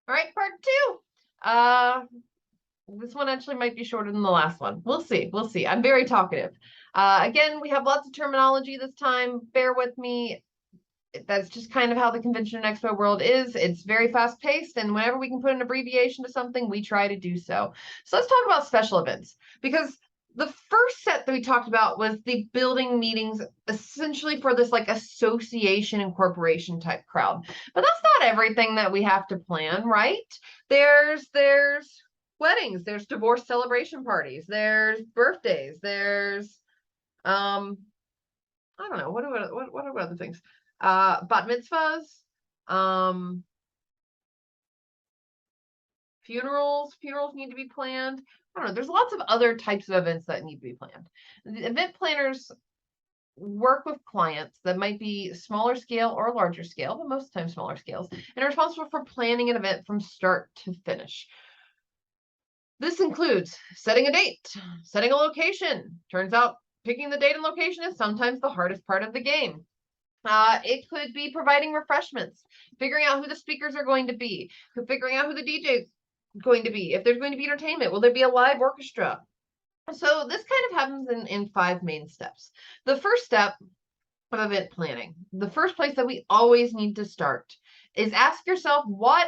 All right, part two. This one actually might be shorter than the last one. We'll see. We'll see. I'm very talkative. Again, we have lots of terminology this time. Bear with me. That's just kind of how the convention and expo world is. It's very fast paced, and whenever we can put an abbreviation to something, we try to do so. So let's talk about special events, because the first set that we talked about was the building meetings essentially for this like association and corporation type crowd. But that's not everything that we have to plan, right? There's weddings, there's divorce celebration parties, there's birthdays, there's I don't know, what are other things? Bat mitzvahs, funerals need to be planned. I don't know, there's lots of other types of events that need to be planned. The event planners work with clients that might be smaller scale or larger scale, but most of the time smaller scales, and are responsible for planning an event from start to finish. This includes setting a date, setting a location. Turns out picking the date and location is sometimes the hardest part of the game. It could be providing refreshments, figuring out who the speakers are going to be, figuring out who the DJ is going to be. If there's going to be entertainment, will there be a live orchestra? So this kind of happens in 5 main steps. The first step of event planning, the first place that we always need to start, is ask yourself, why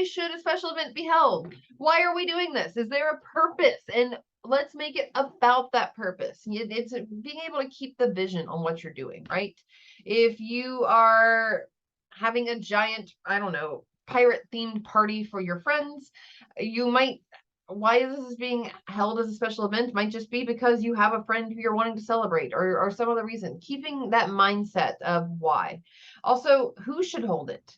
should a special event be held? Why are we doing this? Is there a purpose? And let's make it about that purpose. It's being able to keep the vision on what you're doing, right? If you are having a giant, I don't know, pirate themed party for your friends, you might, why this is being held as a special event might just be because you have a friend who you're wanting to celebrate, or some other reason. Keeping that mindset of why. Also, who should hold it?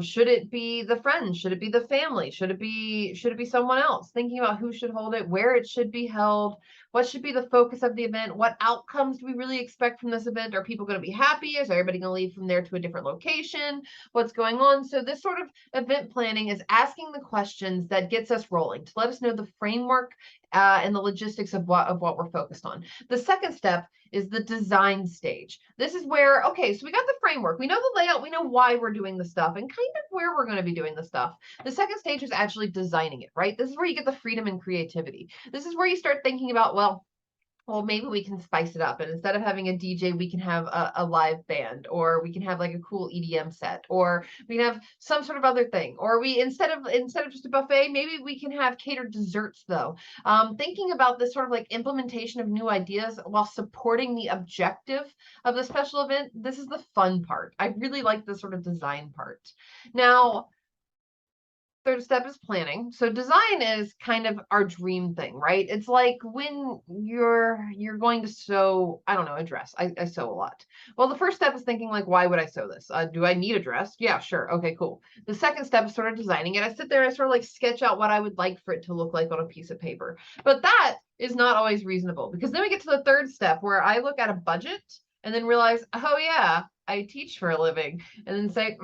Should it be the friends? Should it be the family? Should it be someone else? Thinking about who should hold it, where it should be held, what should be the focus of the event, what outcomes do we really expect from this event? Are people going to be happy? Is everybody going to leave from there to a different location? What's going on? So this sort of event planning is asking the questions that gets us rolling to let us know the framework and the logistics of what we're focused on. The second step is the design stage. This is where, okay, so we got the framework, we know the layout, we know why we're doing the stuff and kind of where we're going to be doing the stuff. The second stage is actually designing it, right? This is where you get the freedom and creativity. This is where you start thinking about, well, maybe we can spice it up, and instead of having a DJ, we can have a live band, or we can have like a cool EDM set, or we can have some sort of other thing, or we instead of just a buffet, maybe we can have catered desserts though. Thinking about this sort of like implementation of new ideas while supporting the objective of the special event, this is the fun part. I really like this sort of design part. Now, third step is planning. So design is kind of our dream thing, right? It's like when you're going to sew, I don't know, a dress. I sew a lot. Well, the first step is thinking like, why would I sew this? Do I need a dress? Yeah, sure. Okay, cool. The second step is sort of designing it. I sit there and I sort of like sketch out what I would like for it to look like on a piece of paper. But that is not always reasonable, because then we get to the third step where I look at a budget and then realize, oh yeah, I teach for a living, and then say,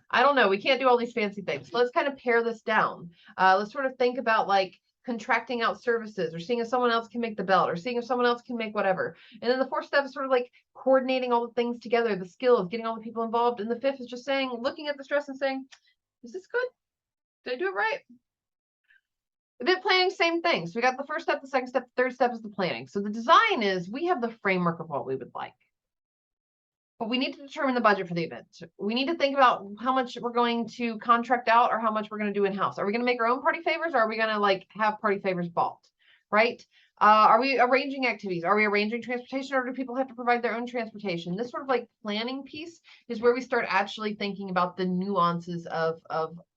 I don't know, we can't do all these fancy things. So let's kind of pare this down. Let's sort of think about like contracting out services, or seeing if someone else can make the belt, or seeing if someone else can make whatever. And then the fourth step is sort of like coordinating all the things together, the skills, getting all the people involved. And the fifth is just saying, looking at the dress and saying, is this good? Did I do it right? Event planning, same thing. So we got the first step, the second step, the third step is the planning. So the design is, we have the framework of what we would like. But we need to determine the budget for the event. We need to think about how much we're going to contract out, or how much we're going to do in-house. Are we going to make our own party favors, or are we going to like have party favors bought, right? Are we arranging activities? Are we arranging transportation, or do people have to provide their own transportation? This sort of like planning piece is where we start actually thinking about the nuances of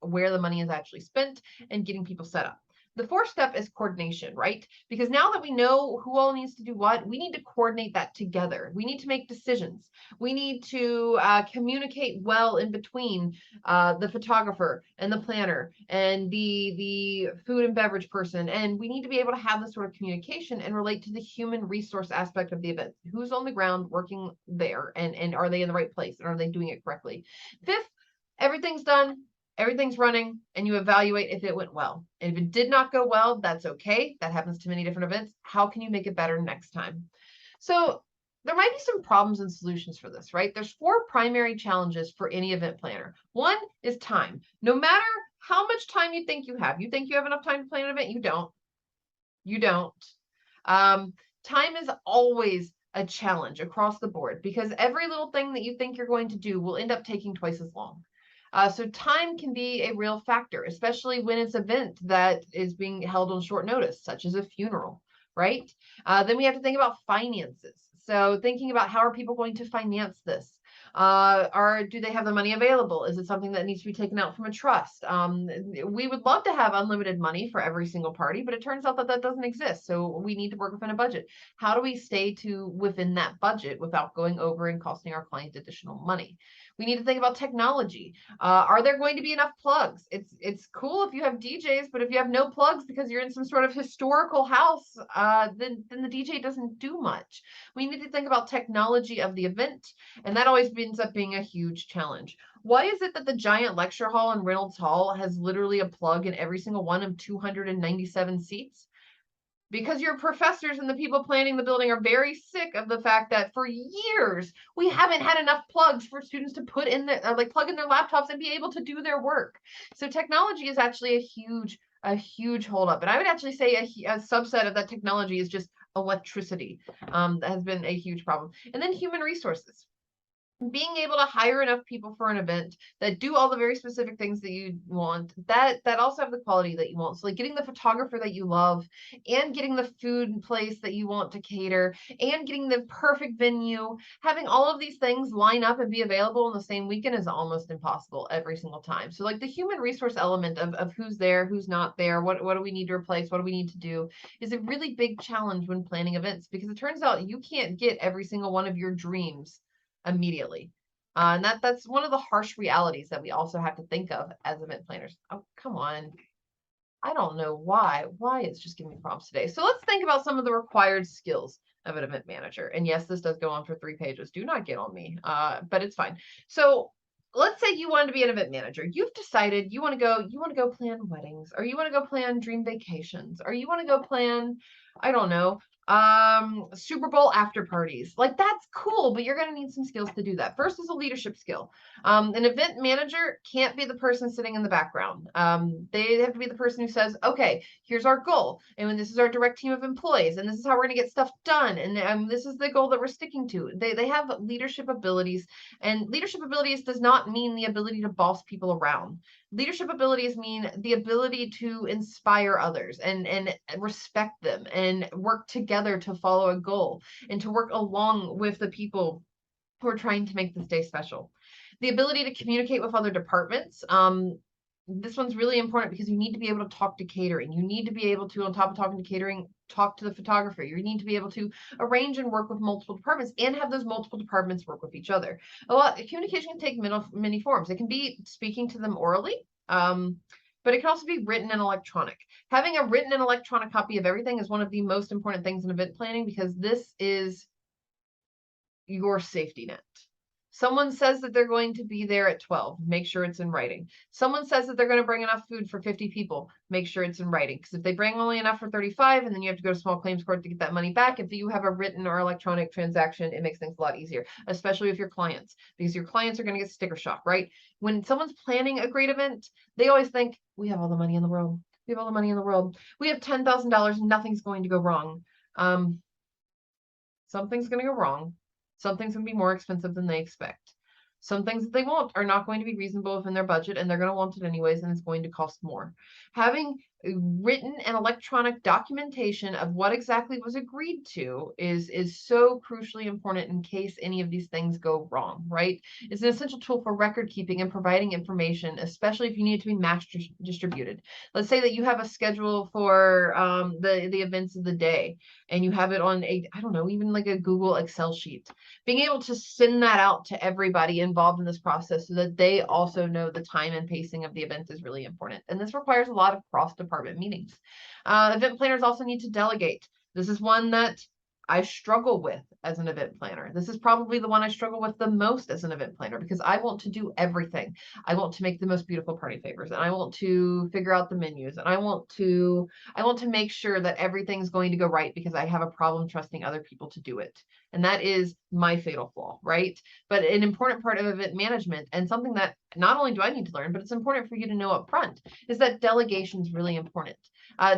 where the money is actually spent and getting people set up. The fourth step is coordination, right? Because now that we know who all needs to do what, we need to coordinate that together. We need to make decisions. We need to communicate well in between the photographer and the planner and the food and beverage person. And we need to be able to have this sort of communication and relate to the human resource aspect of the event. Who's on the ground working there, and are they in the right place, and are they doing it correctly? Fifth, everything's done. Everything's running, and you evaluate if it went well. And if it did not go well, that's okay. That happens to many different events. How can you make it better next time? So there might be some problems and solutions for this, right? There's 4 primary challenges for any event planner. One is time. No matter how much time you think you have. You think you have enough time to plan an event? You don't. You don't. Um, Time is always a challenge across the board because every little thing that you think you're going to do will end up taking twice as long. So time can be a real factor, especially when it's an event that is being held on short notice, such as a funeral, right? Then we have to think about finances. So thinking about how are people going to finance this? Or do they have the money available? Is it something that needs to be taken out from a trust? We would love to have unlimited money for every single party, but it turns out that that doesn't exist. So we need to work within a budget. How do we stay within that budget without going over and costing our client additional money? We need to think about technology. Are there going to be enough plugs? It's cool if you have DJs, but if you have no plugs because you're in some sort of historical house, then the DJ doesn't do much. We need to think about technology of the event, and that always ends up being a huge challenge. Why is it that the giant lecture hall in Reynolds Hall has literally a plug in every single one of 297 seats? Because your professors and the people planning the building are very sick of the fact that for years we haven't had enough plugs for students to put in their plug in their laptops and be able to do their work. So technology is actually a huge holdup. And I would actually say a subset of that technology is just electricity. That has been a huge problem. And then human resources, being able to hire enough people for an event that do all the very specific things that you want, that also have the quality that you want. So like getting the photographer that you love, and getting the food and place that you want to cater, and getting the perfect venue, having all of these things line up and be available in the same weekend is almost impossible every single time. So like the human resource element of who's there, who's not there, what do we need to replace, what do we need to do, is a really big challenge when planning events, because it turns out you can't get every single one of your dreams immediately. And that's one of the harsh realities that we also have to think of as event planners. Oh, come on. I don't know why it's just giving me prompts today. So let's think about some of the required skills of an event manager. And yes, this does go on for 3 pages. Do not get on me, but it's fine. So let's say you want to be an event manager. You've decided you want to go plan weddings, or you want to go plan dream vacations, or you want to go plan, I don't know, Super Bowl after parties. Like that's cool, but you're going to need some skills to do that. First is a leadership skill. An event manager can't be the person sitting in the background. They have to be the person who says, okay, here's our goal, and when this is our direct team of employees, and this is how we're going to get stuff done, and this is the goal that we're sticking to. They have leadership abilities, and leadership abilities does not mean the ability to boss people around. Leadership abilities mean the ability to inspire others and respect them and work together to follow a goal, and to work along with the people who are trying to make this day special. The ability to communicate with other departments. This one's really important because you need to be able to talk to catering. You need to be able to, on top of talking to catering, talk to the photographer. You need to be able to arrange and work with multiple departments and have those multiple departments work with each other. Communication can take many forms. It can be speaking to them orally, but it can also be written and electronic. Having a written and electronic copy of everything is one of the most important things in event planning, because this is your safety net. Someone says that they're going to be there at 12, make sure it's in writing. Someone says that they're going to bring enough food for 50 people, make sure it's in writing. Because if they bring only enough for 35, and then you have to go to small claims court to get that money back, if you have a written or electronic transaction, it makes things a lot easier, especially with your clients, because your clients are going to get sticker shock, right? When someone's planning a great event, they always think, we have all the money in the world. We have all the money in the world. We have $10,000, nothing's going to go wrong. Something's going to go wrong. Something's going to be more expensive than they expect. Some things that they want are not going to be reasonable within their budget, and they're going to want it anyways, and it's going to cost more. Having written and electronic documentation of what exactly was agreed to is so crucially important in case any of these things go wrong, right? It's an essential tool for record keeping and providing information, especially if you need it to be mass distributed. Let's say that you have a schedule for the events of the day, and you have it on I don't know, even like a Google Excel sheet. Being able to send that out to everybody involved in this process so that they also know the time and pacing of the event is really important. And this requires a lot of cross-department meetings. Event planners also need to delegate. This is one that I struggle with as an event planner. This is probably the one I struggle with the most as an event planner because I want to do everything. I want to make the most beautiful party favors, and I want to figure out the menus, and I want to make sure that everything's going to go right because I have a problem trusting other people to do it. And that is my fatal flaw, right? But an important part of event management, and something that not only do I need to learn, but it's important for you to know up front, is that delegation is really important.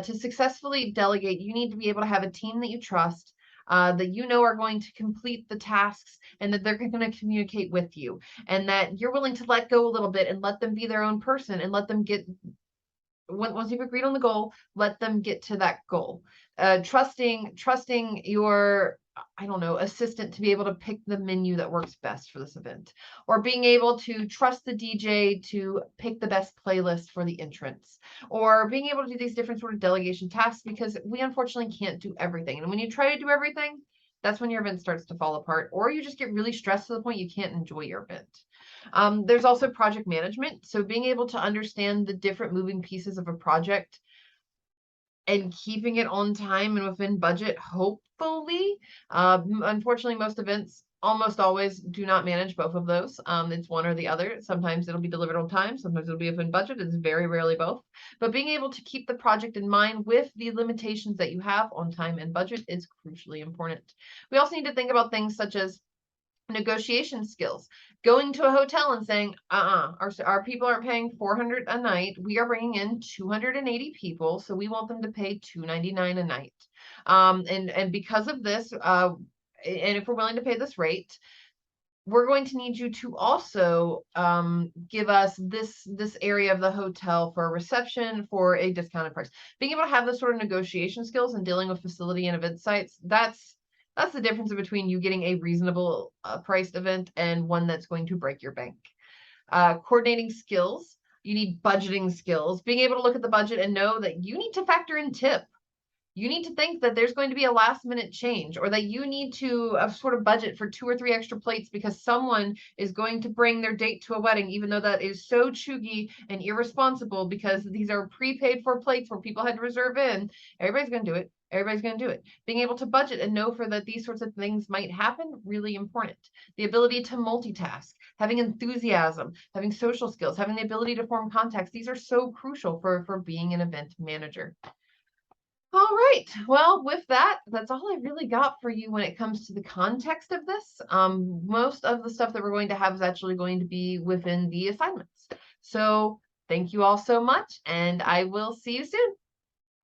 To successfully delegate, you need to be able to have a team that you trust, that you know are going to complete the tasks, and that they're going to communicate with you, and that you're willing to let go a little bit and let them be their own person and let them get, once you've agreed on the goal, let them get to that goal. Trusting your, I don't know, assistant to be able to pick the menu that works best for this event, or being able to trust the DJ to pick the best playlist for the entrance, or being able to do these different sort of delegation tasks, because we unfortunately can't do everything. And when you try to do everything, that's when your event starts to fall apart, or you just get really stressed to the point you can't enjoy your event. There's also project management. So being able to understand the different moving pieces of a project and keeping it on time and within budget, hopefully. Unfortunately, most events almost always do not manage both of those. It's one or the other. Sometimes it'll be delivered on time, sometimes it'll be within budget. It's very rarely both. But being able to keep the project in mind with the limitations that you have on time and budget is crucially important. We also need to think about things such as negotiation skills, going to a hotel and saying, our people aren't paying $400 a night, we are bringing in 280 people, so we want them to pay $299 a night, and because of this, and if we're willing to pay this rate, we're going to need you to also give us this area of the hotel for a reception for a discounted price. Being able to have this sort of negotiation skills and dealing with facility and event sites, that's the difference between you getting a reasonable priced event and one that's going to break your bank. Coordinating skills, you need budgeting skills, being able to look at the budget and know that you need to factor in tip. You need to think that there's going to be a last minute change, or that you need to sort of budget for 2 or 3 extra plates because someone is going to bring their date to a wedding, even though that is so chuggy and irresponsible because these are prepaid for plates where people had to reserve in. Everybody's going to do it. Everybody's going to do it. Being able to budget and know for that these sorts of things might happen, really important. The ability to multitask, having enthusiasm, having social skills, having the ability to form contacts. These are so crucial for being an event manager. All right. Well, with that, that's all I really got for you when it comes to the context of this. Most of the stuff that we're going to have is actually going to be within the assignments. So thank you all so much, and I will see you soon.